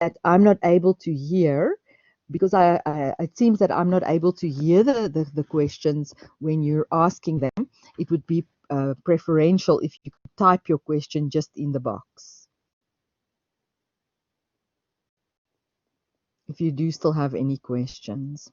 that I'm not able to hear, because it seems that I'm not able to hear the questions when you're asking them. It would be preferential if you could type your question just in the box. If you do still have any questions.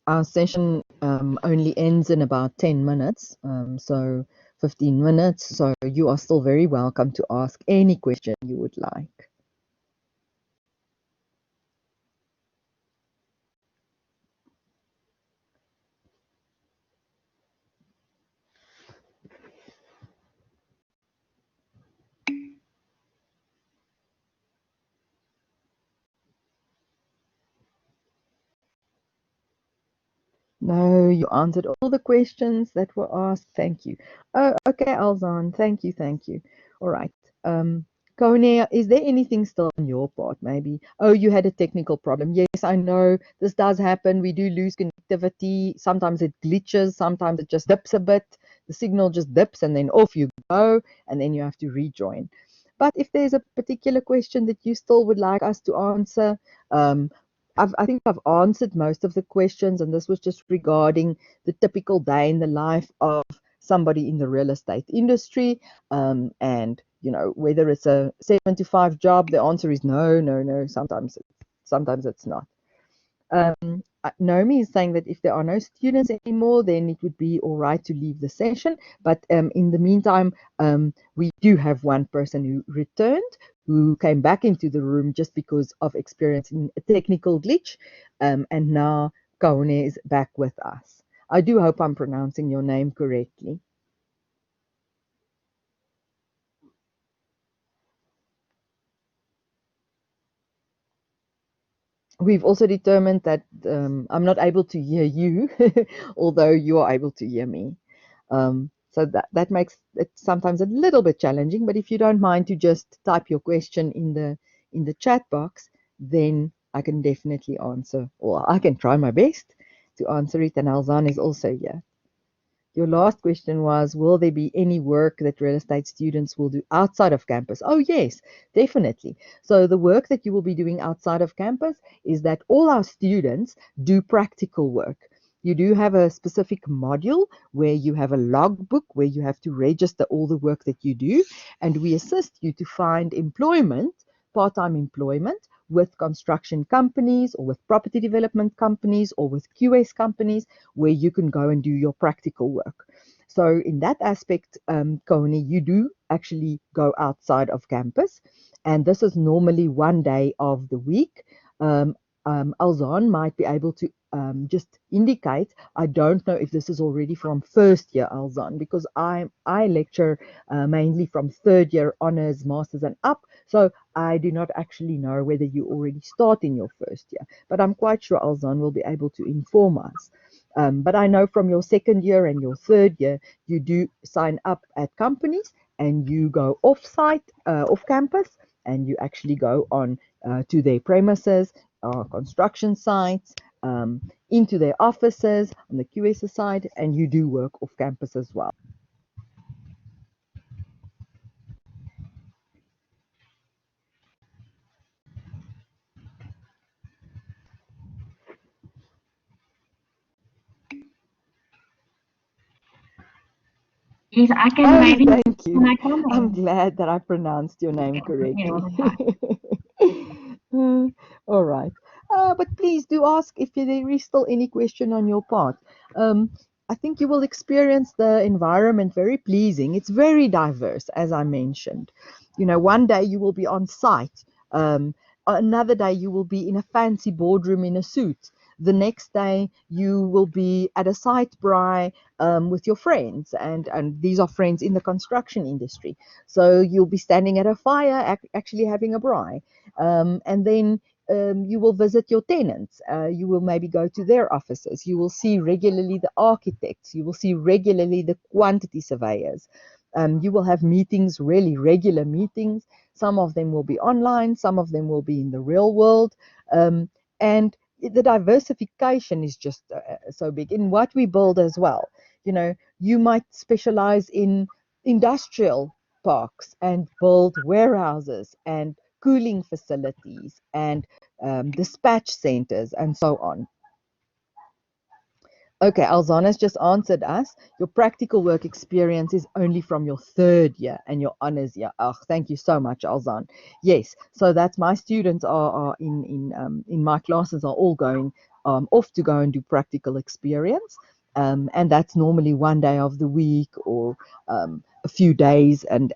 Our session only ends in about 10 minutes, so 15 minutes. So you are still very welcome to ask any question you would like. No, you answered all the questions that were asked. Thank you. Oh, okay, Elzane. Thank you, thank you. All right. Kone, is there anything still on your part, maybe? Oh, you had a technical problem. Yes, I know this does happen. We do lose connectivity. Sometimes it glitches. Sometimes it just dips a bit. The signal just dips and then off you go, and then you have to rejoin. But if there's a particular question that you still would like us to answer, um, I think I've answered most of the questions, and this was just regarding the typical day in the life of somebody in the real estate industry. And whether it's a 7 to 5 job, the answer is no, no, no. Sometimes it's not. Naomi is saying that if there are no students anymore, then it would be all right to leave the session. But in the meantime, we do have one person who returned, who came back into the room just because of experiencing a technical glitch. And now Kaone is back with us. I do hope I'm pronouncing your name correctly. We've also determined that I'm not able to hear you, although you are able to hear me. So that makes it sometimes a little bit challenging. But if you don't mind to just type your question in the chat box, then I can definitely answer, or I can try my best to answer it. And Elzane is also here. Your last question was, will there be any work that real estate students will do outside of campus? Oh, yes, definitely. So the work that you will be doing outside of campus is that all our students do practical work. You do have a specific module where you have a logbook where you have to register all the work that you do, and we assist you to find employment, part-time employment, with construction companies or with property development companies or with QS companies where you can go and do your practical work. So in that aspect, Kony, you do actually go outside of campus, and this is normally one day of the week. Elzane might be able to just indicate. I don't know if this is already from first year, Elzane, because I lecture mainly from third year honors, masters, and up. So I do not actually know whether you already start in your first year, but I'm quite sure Elzane will be able to inform us. But I know from your second year and your third year, you do sign up at companies and you go off-site, off campus, and you actually go on to their premises, construction sites, into their offices on the QS side, and you do work off campus as well. Yes, I can Oh, maybe thank you. my I'm comment. glad that I pronounced your name correctly. All right. But please do ask if there is still any question on your part. I think you will experience the environment very pleasing. It's very diverse, as I mentioned. One day you will be on site. Another day you will be in a fancy boardroom in a suit. The next day you will be at a site braai with your friends, and these are friends in the construction industry. So you'll be standing at a fire, actually having a braai. And then you will visit your tenants. You will maybe go to their offices. You will see regularly the architects. You will see regularly the quantity surveyors. You will have meetings, really regular meetings. Some of them will be online, some of them will be in the real world. And the diversification is just so big in what we build as well. You might specialize in industrial parks and build warehouses and cooling facilities and dispatch centers and so on. Okay, Elzane has just answered us. Your practical work experience is only from your third year and your honors year. Oh, thank you so much, Elzane. Yes, so that's my students are in my classes are all going off to go and do practical experience. And that's normally one day of the week or a few days, and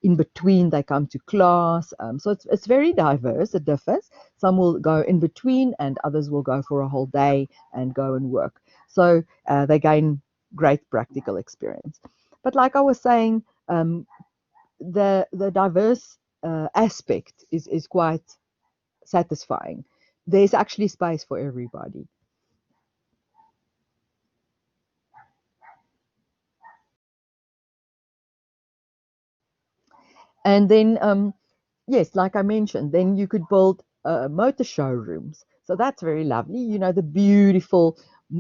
in between they come to class. So it's very diverse. It differs. Some will go in between, and others will go for a whole day and go and work. So they gain great practical experience. But like I was saying, the diverse aspect is quite satisfying. There's actually space for everybody. And then, yes, like I mentioned, then you could build motor showrooms. So that's very lovely. You know, the beautiful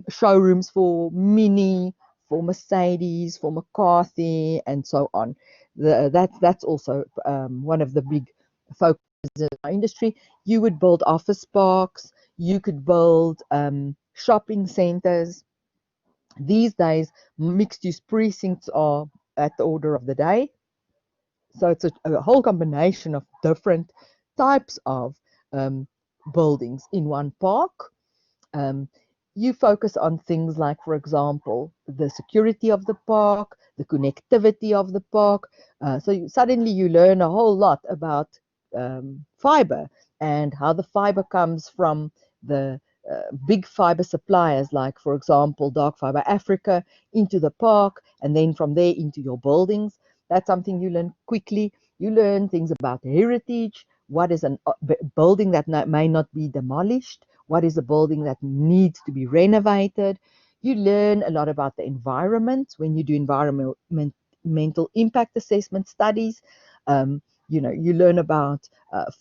showrooms for Mini, for Mercedes, for McCarthy, and so on. That's also one of the big focuses in our industry. You would build office parks. You could build shopping centers. These days, mixed-use precincts are at the order of the day. So it's a whole combination of different types of um, buildings in one park. Um, you focus on things like, for example, the security of the park, the connectivity of the park. Suddenly you learn a whole lot about fiber and how the fiber comes from the big fiber suppliers, like, for example, Dark Fiber Africa, into the park, and then from there into your buildings. That's something you learn quickly. You learn things about heritage. What is a building that may not be demolished? What is a building that needs to be renovated? You learn a lot about the environment when you do environmental impact assessment studies. You learn about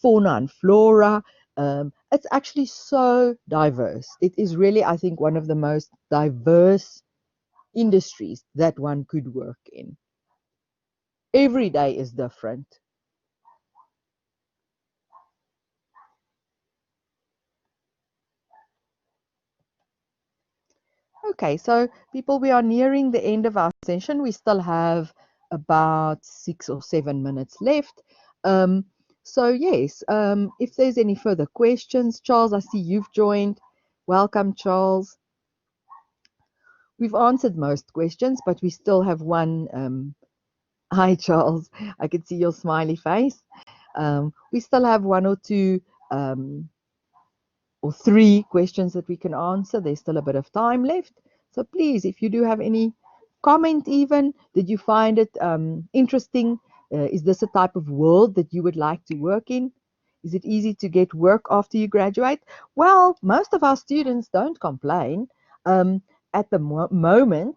fauna and flora. It's actually so diverse. It is really, I think, one of the most diverse industries that one could work in. Every day is different. Okay, so people, we are nearing the end of our session. We still have about 6 or 7 minutes left. Um, so yes, if there's any further questions, Charles, I see you've joined. Welcome, Charles. We've answered most questions, but we still have one. Hi, Charles. I can see your smiley face. We still have one or two um, or three questions that we can answer. There's still a bit of time left. So please, if you do have any comment even, did you find it interesting? Is this a type of world that you would like to work in? Is it easy to get work after you graduate? Well, most of our students don't complain. At the moment,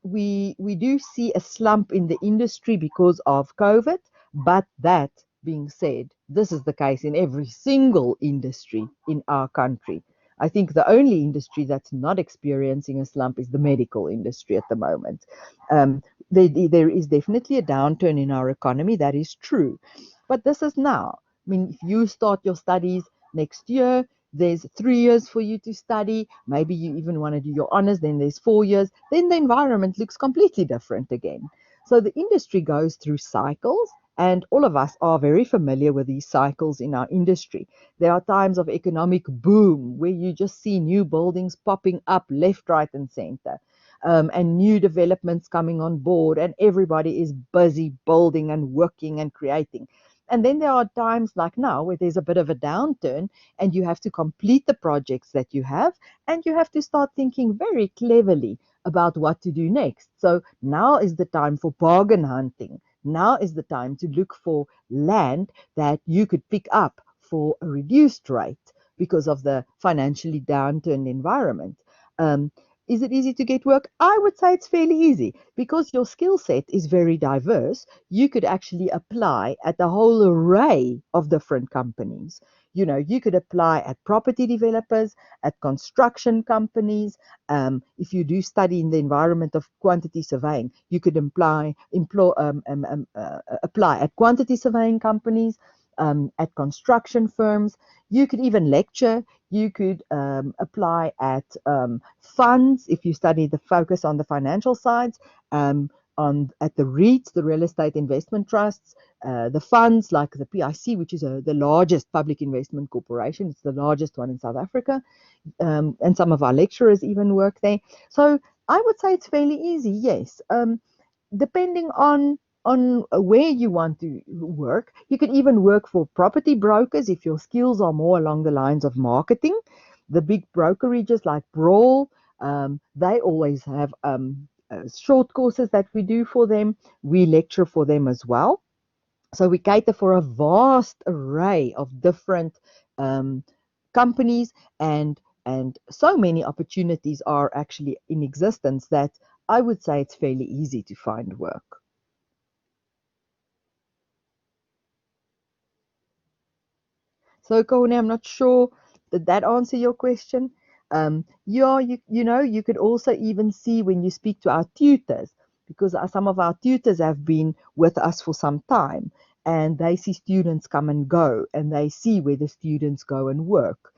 we do see a slump in the industry because of COVID, but that being said, this is the case in every single industry in our country. I think the only industry that's not experiencing a slump is the medical industry at the moment. There is definitely a downturn in our economy, that is true. But this is now. I mean, if you start your studies next year, there's 3 years for you to study. Maybe you even want to do your honors, then there's 4 years. Then the environment looks completely different again. So the industry goes through cycles, and all of us are very familiar with these cycles in our industry. There are times of economic boom where you just see new buildings popping up left, right, and center. And new developments coming on board, and everybody is busy building and working and creating. And then there are times like now where there's a bit of a downturn, and you have to complete the projects that you have, and you have to start thinking very cleverly about what to do next. So now is the time for bargain hunting. Now is the time to look for land that you could pick up for a reduced rate because of the financially downturned environment. Um, is it easy to get work? I would say it's fairly easy because your skill set is very diverse. You could actually apply at a whole array of different companies. you could apply at property developers, at construction companies. If you do study in the environment of quantity surveying, you could apply at quantity surveying companies, at construction firms. You could even lecture. You could apply at funds if you study the focus on the financial sides, at the REITs, the real estate investment trusts, the funds like the PIC, which is the largest public investment corporation. It's the largest one in South Africa, and some of our lecturers even work there. So I would say it's fairly easy, yes. Depending on where you want to work. You could even work for property brokers if your skills are more along the lines of marketing. The big brokerages like Brawl, they always have short courses that we do for them. We lecture for them as well. So we cater for a vast array of different um, companies, and so many opportunities are actually in existence that I would say it's fairly easy to find work. So, Kone, I'm not sure did that answer your question. Yeah, you could also even see when you speak to our tutors, because some of our tutors have been with us for some time, and they see students come and go, and they see where the students go and work.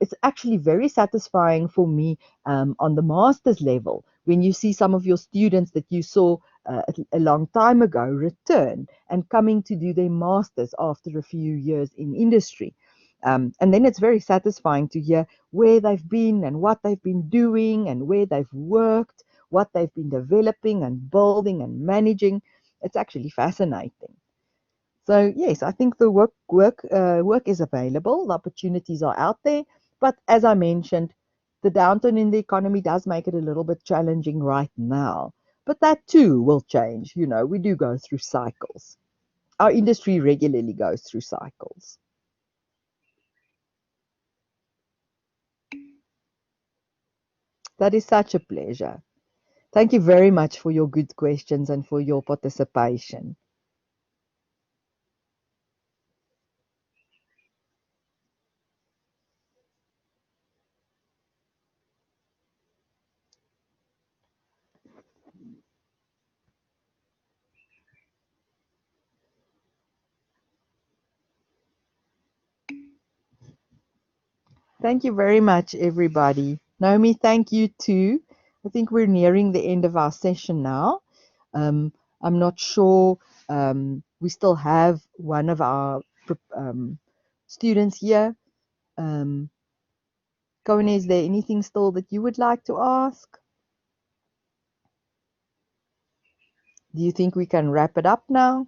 It's actually very satisfying for me on the master's level when you see some of your students that you saw a long time ago return and coming to do their masters after a few years in industry. And then it's very satisfying to hear where they've been and what they've been doing and where they've worked, what they've been developing and building and managing. It's actually fascinating. So yes, I think the work is available. The opportunities are out there, but as I mentioned, the downturn in the economy does make it a little bit challenging right now. But that too will change. We do go through cycles. Our industry regularly goes through cycles. That is such a pleasure. Thank you very much for your good questions and for your participation. Thank you very much, everybody. Naomi, thank you too. I think we're nearing the end of our session now. I'm not sure. We still have one of our students here. Um, Kone, is there anything still that you would like to ask? Do you think we can wrap it up now?